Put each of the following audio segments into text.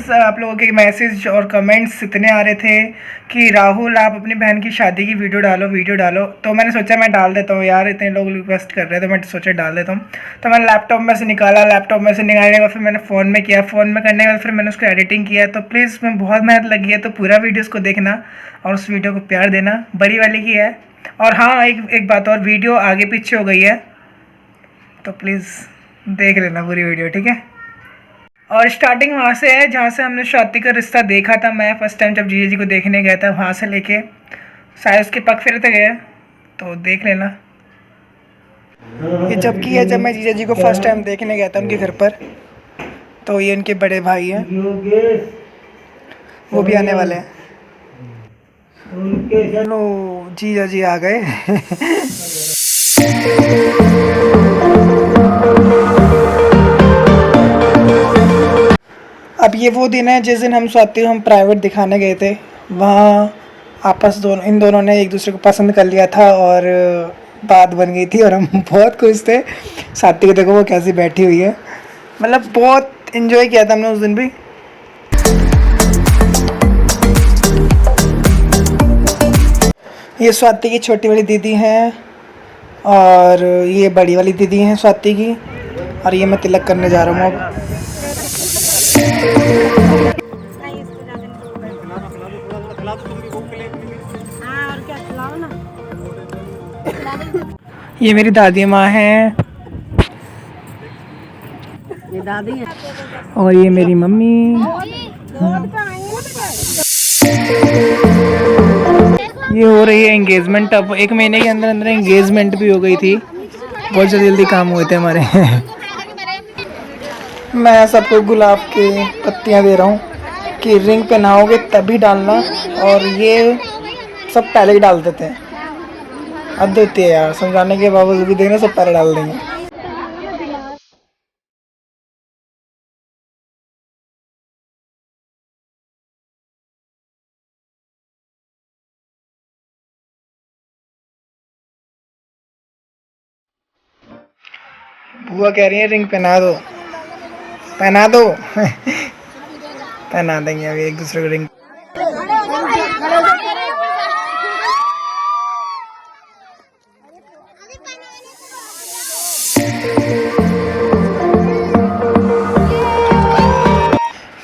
Guys, आप लोगों के मैसेज और कमेंट्स इतने आ रहे थे कि राहुल आप अपनी बहन की शादी की वीडियो डालो। तो मैंने सोचा मैं डाल देता हूँ यार, इतने लोग रिक्वेस्ट कर रहे थे, तो मैं सोचा डाल देता हूँ। तो मैंने लैपटॉप में से निकाला, लैपटॉप में से निकालने के बाद फिर मैंने फ़ोन में किया, फ़ोन में करने के बाद फिर मैंने उसको एडिटिंग किया। तो प्लीज़ इसमें बहुत मेहनत लगी है, तो पूरा वीडियोज़ को देखना और उस वीडियो को प्यार देना। बड़ी वाली की है। और हाँ, एक बात और, वीडियो आगे पीछे हो गई है, तो प्लीज़ देख लेना पूरी वीडियो, ठीक है। और स्टार्टिंग वहाँ से है जहाँ से हमने स्वाति का रिश्ता देखा था। मैं फर्स्ट टाइम जब जीजा जी को देखने गया था, वहाँ से लेके शायद उसके पग फेरे तक गया, तो देख लेना। ये जब की है जब मैं जीजा जी को फर्स्ट टाइम देखने गया था उनके घर पर। तो ये उनके बड़े भाई हैं, वो भी आने वाले हैं। लो जीजा जी आ गए। अब ये वो दिन है जिस दिन हम स्वाति हम प्राइवेट दिखाने गए थे। वहाँ इन दोनों ने एक दूसरे को पसंद कर लिया था और बात बन गई थी और हम बहुत खुश थे। स्वाति को देखो वो कैसी बैठी हुई है, मतलब बहुत इन्जॉय किया था हमने उस दिन भी। ये स्वाति की छोटी वाली दीदी हैं और ये बड़ी वाली दीदी हैं स्वाति की। और ये मैं तिलक करने जा रहा हूँ अब। ये मेरी दादी माँ हैं, ये दादी है, और ये मेरी मम्मी। ये हो रही है एंगेजमेंट। अब 1 महीने के अंदर अंदर एंगेजमेंट भी हो गई थी, बहुत जल्दी काम हुए थे हमारे। मैं सबको गुलाब की पत्तियाँ दे रहा हूँ कि रिंग पहनाओगे तभी डालना, और ये सब पहले ही डाल देते हैं। अब देती है यार, समझाने के बावजूद भी देखना सब पहले डाल देंगे। बुआ कह रही है रिंग पहना दो, पहना दो। पहना देंगे अभी एक दूसरे को रिंग।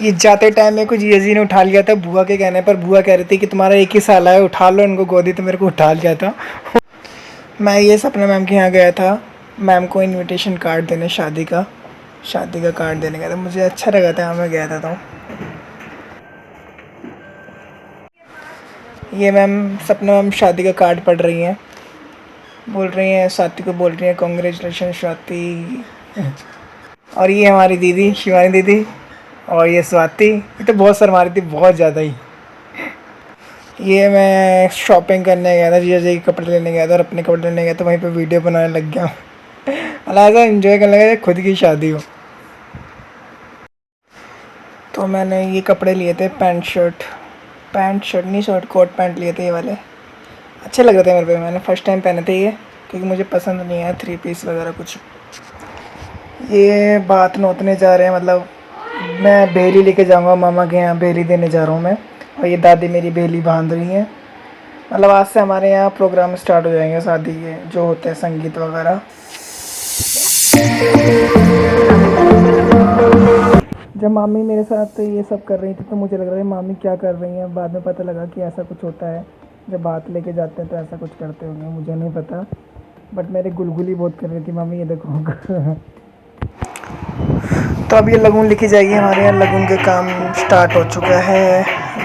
ये जाते टाइम में कुछ जीजा जी ने उठा लिया था बुआ के कहने पर। बुआ कह रही थी कि तुम्हारा 1 ही साल है, उठा लो इनको गोदी, तो मेरे को उठा लिया था। मैं ये सपना मैम के यहाँ गया था, मैम को इनविटेशन कार्ड देने, शादी का कार्ड देने गया था। मुझे अच्छा लगा था, मैं गया था। तो ये मैम सपना मैम शादी का कार्ड पढ़ रही हैं, बोल रही हैं स्वाति को, बोल रही हैं कॉन्ग्रेचुलेशन स्वाति। और ये हमारी दीदी शिवानी दीदी, और ये स्वाति। ये तो बहुत शर्मा रही थी, बहुत ज़्यादा ही। ये मैं शॉपिंग करने गया था, जीजा जी के कपड़े लेने गया था और अपने कपड़े लेने गया था, वहीं पे वीडियो बनाने लग गया। मतलब ऐसा एंजॉय करने लगा खुद की शादी हो। तो मैंने ये कपड़े लिए थे, पैंट शर्ट नहीं, शर्ट कोट पैंट लिए थे। ये वाले अच्छे लग रहे थे मेरे पे, मैंने फ़र्स्ट टाइम पहने थे ये, क्योंकि मुझे पसंद नहीं है 3 पीस वगैरह कुछ। ये बात नोतने जा रहे हैं, मतलब मैं बेली लेके जाऊंगा मामा के यहाँ, बेली देने जा रहा हूँ मैं। और ये दादी मेरी बेली बांध रही हैं। मतलब आज से हमारे यहाँ प्रोग्राम स्टार्ट हो जाएंगे शादी के, जो होते हैं संगीत वगैरह। जब मामी मेरे साथ ये सब कर रही थी तो मुझे लग रहा है मामी क्या कर रही हैं। बाद में पता लगा कि ऐसा कुछ होता है, जब बात लेके जाते हैं तो ऐसा कुछ करते होंगे, मुझे नहीं पता। बट मेरी गुलगुली बहुत कर रही थी, मामी ये देखो। तो अब ये लगून लिखी जाएगी हमारे यहाँ। लगून के काम स्टार्ट हो चुका है,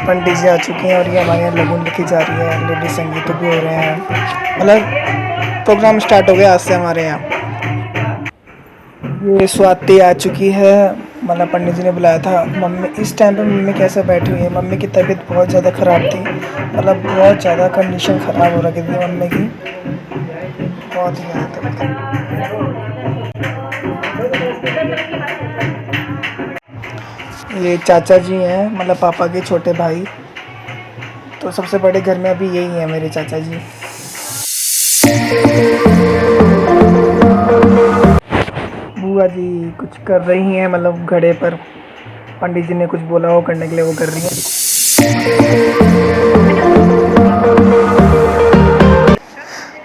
पंडित जी आ चुके हैं और ये हमारे यहाँ लगून लिखी जा रही है। लेडीज संगीत भी हो रहे हैं, मतलब प्रोग्राम स्टार्ट हो गया आज से हमारे यहाँ। ये स्वाति आ चुकी है, मतलब पंडित जी ने बुलाया था। मम्मी इस टाइम पे मम्मी कैसे बैठी हुई है, मम्मी की तबीयत बहुत ज़्यादा ख़राब थी, मतलब बहुत ज़्यादा कंडीशन ख़राब हो रखी थी मम्मी की, बहुत ही ज़्यादा। ये चाचा जी हैं, मतलब पापा के छोटे भाई। तो सबसे बड़े घर में अभी यही है मेरे चाचा जी। बुआ जी कुछ कर रही हैं, मतलब घड़े पर पंडित जी ने कुछ बोला वो करने के लिए वो कर रही है।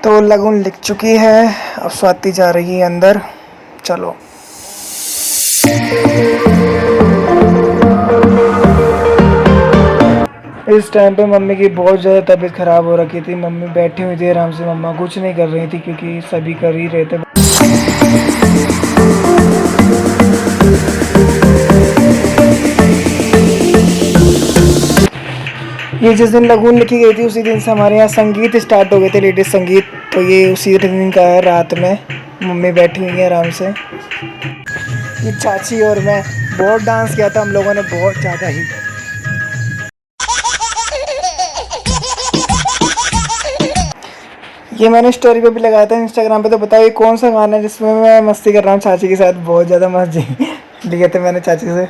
तो लगन लिख चुकी है, अब स्वाति जा रही है अंदर। चलो इस टाइम पे मम्मी की बहुत ज़्यादा तबीयत ख़राब हो रखी थी। मम्मी बैठी हुई थी आराम से, मम्मा कुछ नहीं कर रही थी क्योंकि सभी कर ही रहे थे। ये जिस दिन लगन लिखी गई थी उसी दिन से हमारे यहाँ संगीत स्टार्ट हो गए थे, लेडीज संगीत। तो ये उसी दिन का है, रात में मम्मी बैठी हुई है आराम से। ये चाची और मैं बहुत डांस किया था हम लोगों ने, बहुत ज़्यादा ही। ये मैंने स्टोरी पे भी लगाया था इंस्टाग्राम पे। तो बताइए कौन सा गाना है जिसमें मैं मस्ती कर रहा हूँ चाची के साथ। बहुत ज़्यादा मजे लिए थे मैंने चाची से।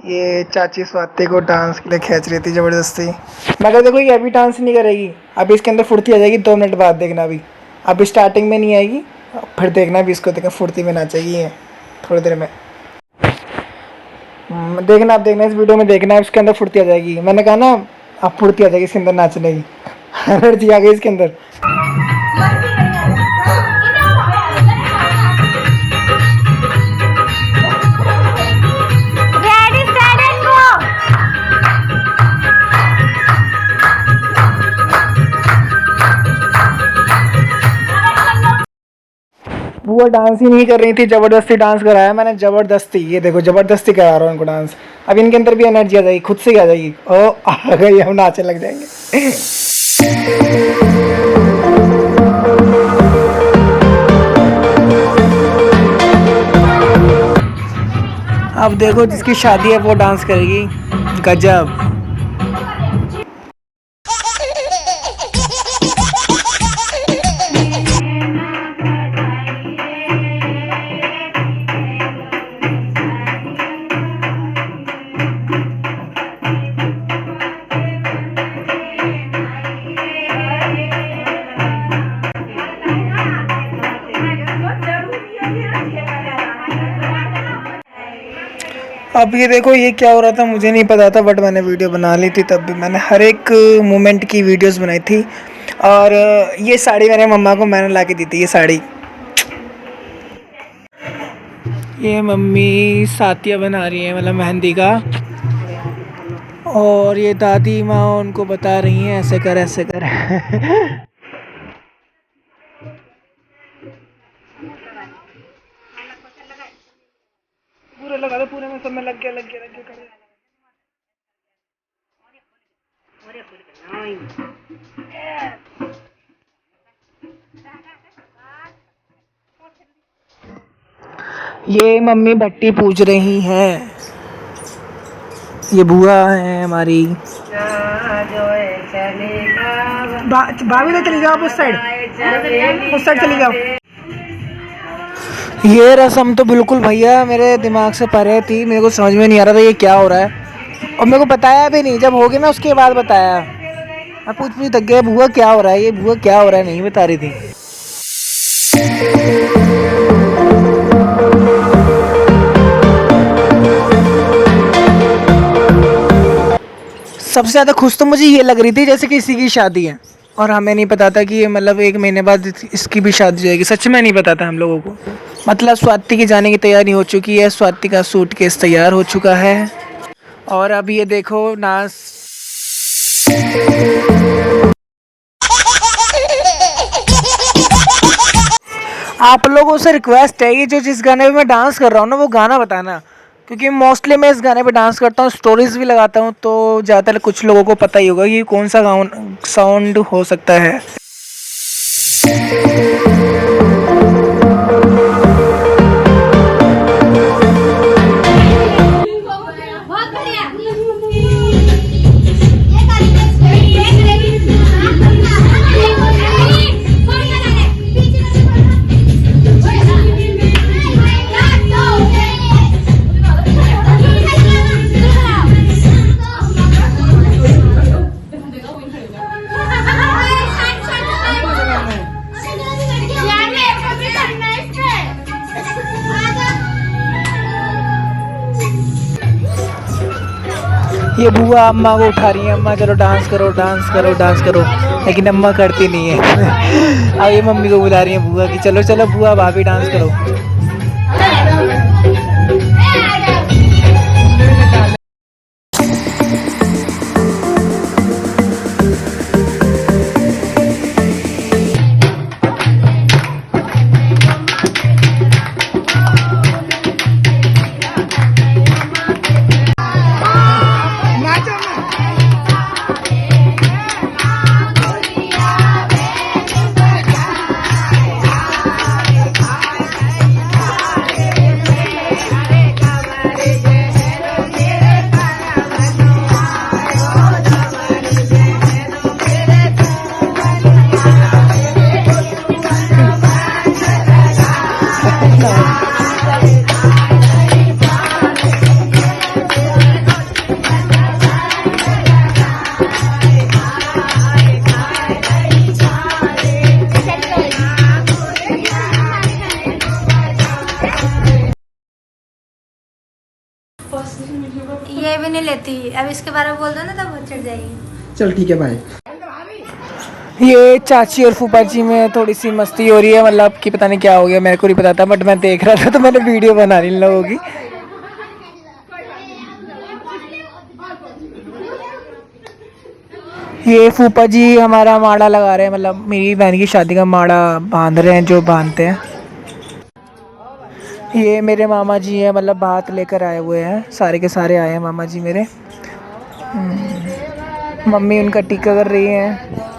ये चाची स्वाति को डांस के लिए खींच रही थी ज़बरदस्ती। मैं कहा देखो ये अभी डांस नहीं करेगी, अभी इसके अंदर फुर्ती आ जाएगी 2 मिनट बाद, देखना अभी स्टार्टिंग में नहीं आएगी, फिर देखना भी इसको, देखना फुर्ती में नाचेगी ये थोड़ी देर में। देखना, आप देखना इस वीडियो में, देखना इसके अंदर फुर्ती आ जाएगी। मैंने कहा ना अब फुर्ती आ जाएगी इसके अंदर नाचने की, एनर्जी आ गई इसके अंदर। वो डांस ही नहीं कर रही थी, ज़बरदस्ती डांस कराया मैंने, ज़बरदस्ती। ये देखो ज़बरदस्ती करा रहा हूँ उनको डांस। अब इनके अंदर भी एनर्जी आ जाएगी, खुद से ही आ जाएगी। ओ आ गई, हम नाचने लग जाएंगे। अब देखो जिसकी शादी है वो डांस करेगी, गजब। अब ये देखो ये क्या हो रहा था मुझे नहीं पता था, बट मैंने वीडियो बना ली थी। तब भी मैंने हर एक मोमेंट की वीडियोस बनाई थी। और ये साड़ी मेरे मम्मा को मैंने ला के दी थी, ये साड़ी। ये मम्मी सातिया बना रही है, मतलब मेहंदी का। और ये दादी माँ उनको बता रही हैं ऐसे कर ऐसे कर। पूरा लगा दो, पूरे में सब में लग गया कर। ये मम्मी भट्टी पूज रही हैं, ये बुआ है हमारी। भाभी तो चली जाओ, उस साइड चली जाओ। ये रस्म तो बिल्कुल भैया मेरे दिमाग से परे थी, मेरे को समझ में नहीं आ रहा था ये क्या हो रहा है। और मेरे को बताया भी नहीं, जब हो गया ना उसके बाद बताया। मैं पूछ थक गया बुआ क्या हो रहा है, ये बुआ क्या हो रहा है, नहीं बता रही थी। सबसे ज़्यादा खुश तो मुझे ये लग रही थी जैसे किसी की शादी है, और हमें नहीं पता था कि ये मतलब 1 महीने बाद इसकी भी शादी जाएगी। सच में नहीं पता था हम लोगों को। मतलब स्वाति की जाने की तैयारी हो चुकी है, स्वाति का सूटकेस तैयार हो चुका है। और अब ये देखो नाच। आप लोगों से रिक्वेस्ट है, ये जो जिस गाने पे मैं डांस कर रहा हूँ ना वो गाना बताना, क्योंकि मोस्टली मैं इस गाने पे डांस करता हूँ, स्टोरीज भी लगाता हूँ। तो ज़्यादातर कुछ लोगों को पता ही होगा कि कौन सा साउंड हो सकता है। ये बुआ अम्मा को उठा रही है, अम्मा चलो डांस करो डांस करो डांस करो, लेकिन अम्मा करती नहीं है। अब ये मम्मी को बुला रही है बुआ की, चलो चलो बुआ भाभी डांस करो। ये भी नहीं लेती, अब इसके बारे में बोल दो ना तो बहुत चढ़ जाएगी। चल ठीक है भाई। ये चाची और फूफा जी में थोड़ी सी मस्ती हो रही है, मतलब कि पता नहीं क्या हो गया, मेरे को नहीं पता था, बट मैं देख रहा था तो मैंने वीडियो बना ली इन लोगों की। ये फूफा जी हमारा माड़ा लगा रहे हैं, मतलब मेरी बहन की शादी का माड़ा बांध रहे हैं, जो बांधते हैं। ये मेरे मामा जी हैं, मतलब बात लेकर आए हुए हैं, सारे के सारे आए हैं मामा जी मेरे। मम्मी उनका टीका कर रही हैं।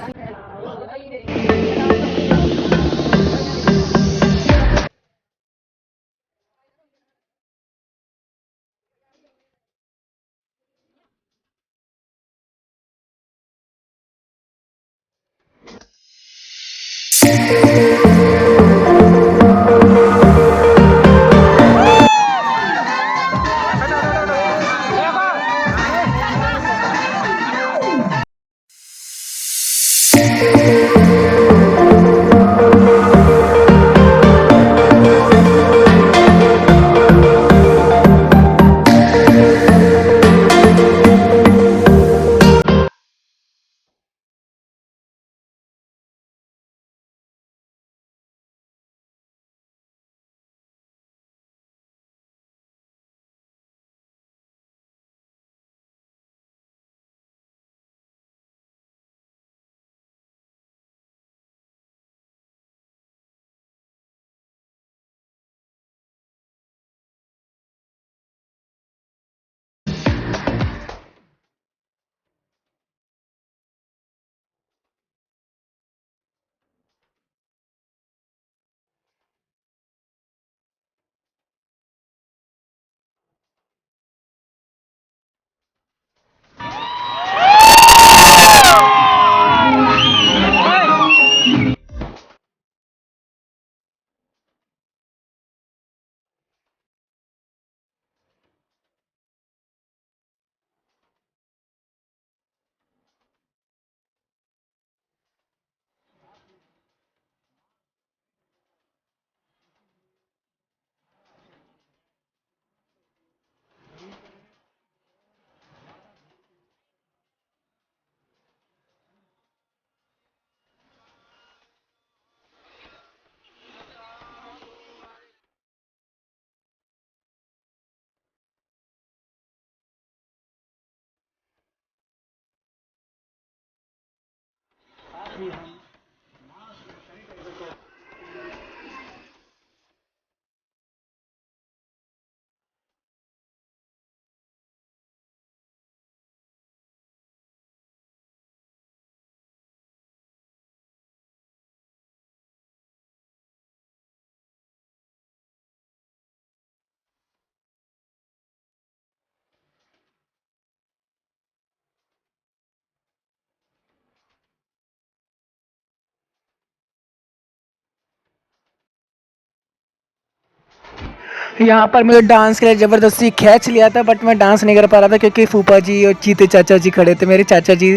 यहाँ पर मुझे डांस के लिए ज़बरदस्ती खींच लिया था, बट मैं डांस नहीं कर पा रहा था क्योंकि फूफा जी और चीते चाचा जी खड़े थे, मेरे चाचा जी।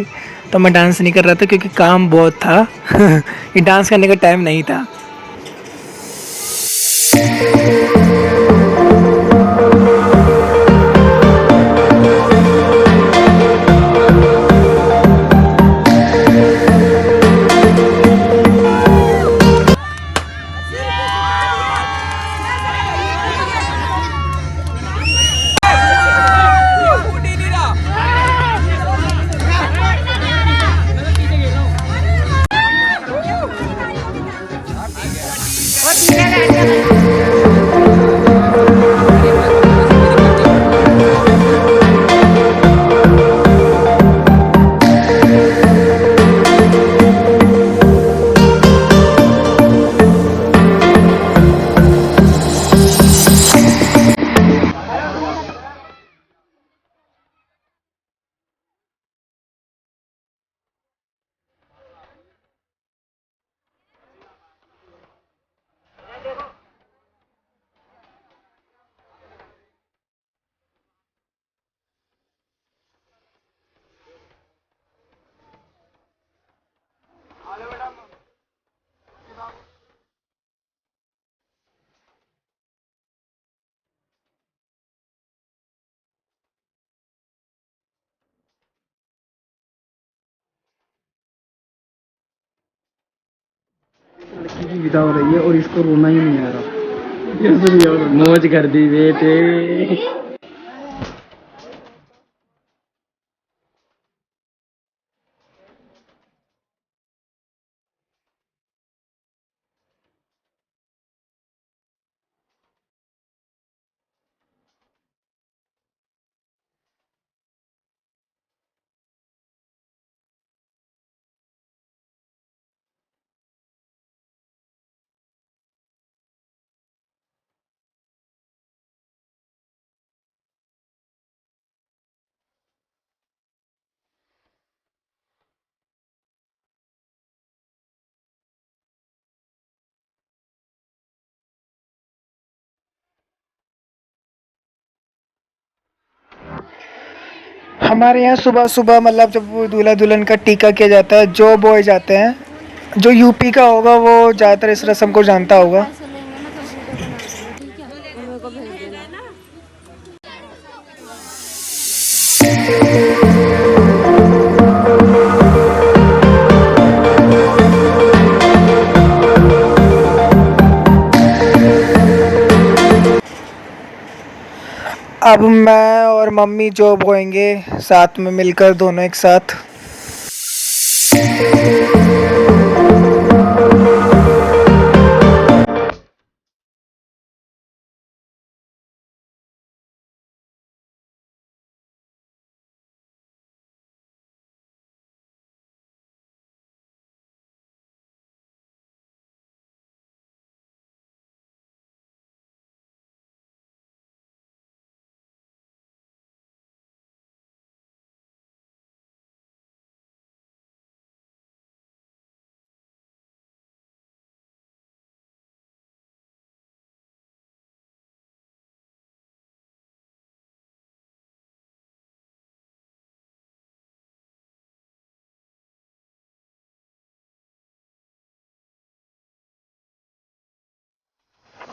तो मैं डांस नहीं कर रहा था क्योंकि काम बहुत था। ये डांस करने का टाइम नहीं था। की विदा हो रही है और इसको रोना ही नहीं आ रहा। मौज कर दी बेटे। हमारे यहाँ सुबह सुबह मतलब जब वो दूल्हा दुल्हन का टीका किया जाता है, जो बॉय जाते हैं, जो यूपी का होगा वो ज़्यादातर इस रस्म को जानता होगा। पैसे लेंगे ना तो वीडियो बना देना, ठीक है, और मेरे को भेज देना। अब मैं और मम्मी जॉब होएंगे साथ में मिलकर, दोनों एक साथ।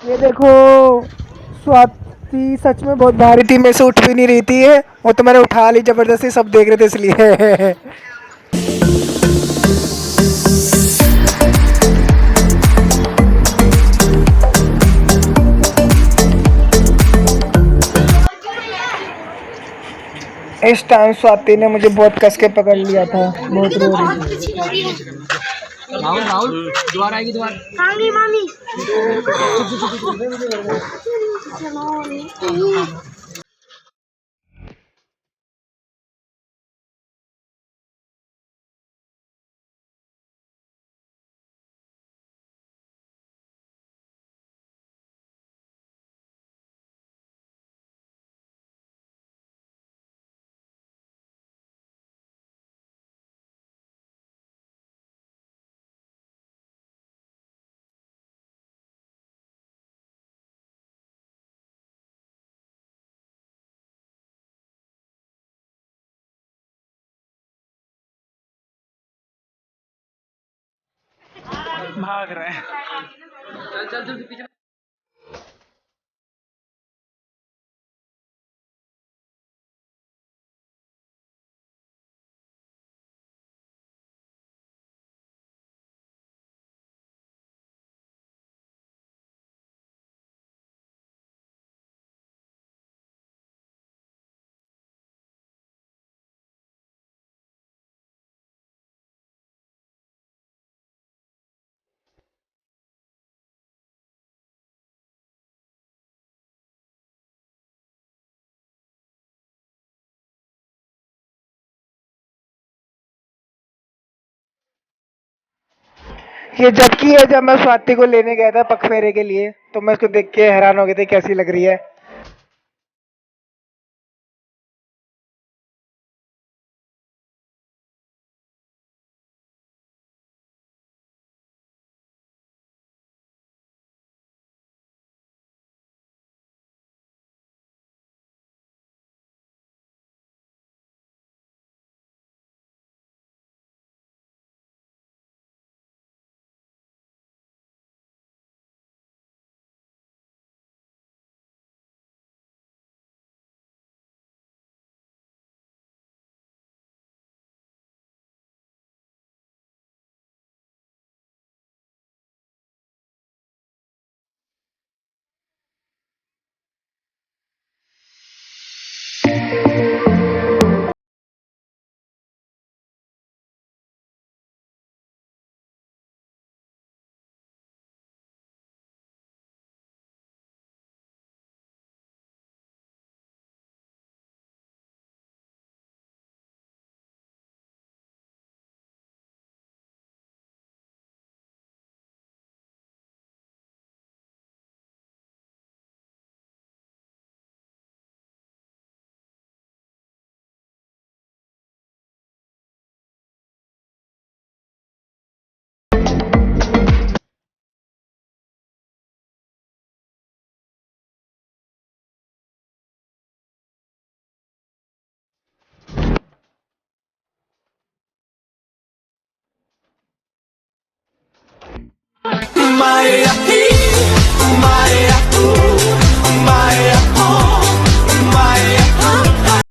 ये देखो, स्वाति सच में बहुत भारी थी, मेरे से उठ भी नहीं रही थी ये, वो तो मैंने उठा ली जबरदस्ती, सब देख रहे थे इसलिए। इस टाइम स्वाति ने मुझे बहुत कस के पकड़ लिया था, बहुत रो रही थी। राहुल राहुल दोबारा आएगी दोबारा। भाग रहे हैं। चल चल जल्दी पीछे। ये जबकि है, जब मैं स्वाति को लेने गया था पगफेरे के लिए, तो मैं उसको देख के हैरान हो गया था कैसी लग रही है। my